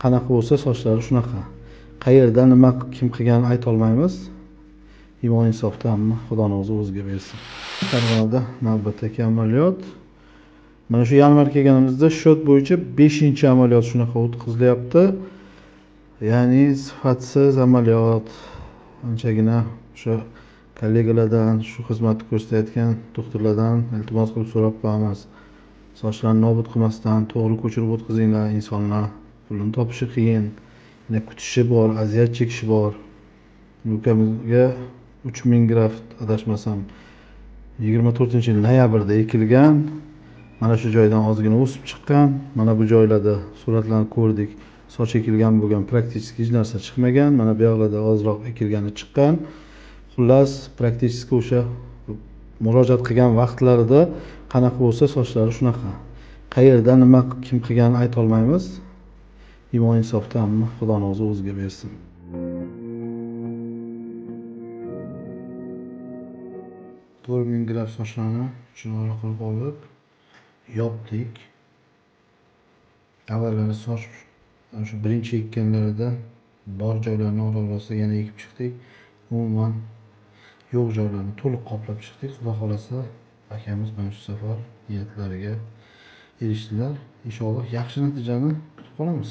qanaqa bo'lsa sochlari shunaqa. Qayerda nima kim qilganini ayta olmaymiz. Imon insofdanmi, Xudoning o'ziga bersin. Farg'onada navbatdagi amaliyot. Mana shu yarmarka kelganimizda shot bo'yicha 5-amaliyot shunaqa o'tkazilyapti. Ya'ni sifatsiz amaliyot. Anchagina o'sha kollegalardan, shu xizmatni ko'rsatayotgan doktorlardan iltimos qilib so'rab qo'yamiz. Sochlarni nobud qilmasdan to'g'ri ko'chirib o'tkazinglar, insonlar pulini topishi qiyin, yana kutishi bor, aziyat chekishi bor. Ukamizga 3000 graft adashmasam 24-yil noyabrda ekilgan. Mana shu joydan ozgina o'sib chiqqan. Mana bu joylarda suratlarni ko'rdik. Soch ekilgan bo'lgan, praktik hech narsa chiqmagan. Mana bu yoqlarda ozroq ekilgani chiqqan. Xullas, praktik o'sha murojaat qilgan vaqtlarida qanaqa bo'lsa sochlari shunaqa. Qayerda nima kim qilganini ayta olmaymiz. Imon insofdanmi, Xudoning o'ziga bersin. To'rtming graf sochlarni chiroyli qilib olib yopdik. Avvallari soch o'sha birinchi ekkanlarida bor joylarini oralasa yana ekib chiqdik. Umuman yo'q joylarni to'liq qoplab chiqdik. Xudo xolasa akamiz mana shu safar niyatlariga erishdilar. Inshaalloh yaxshi natijani kutib qolamiz.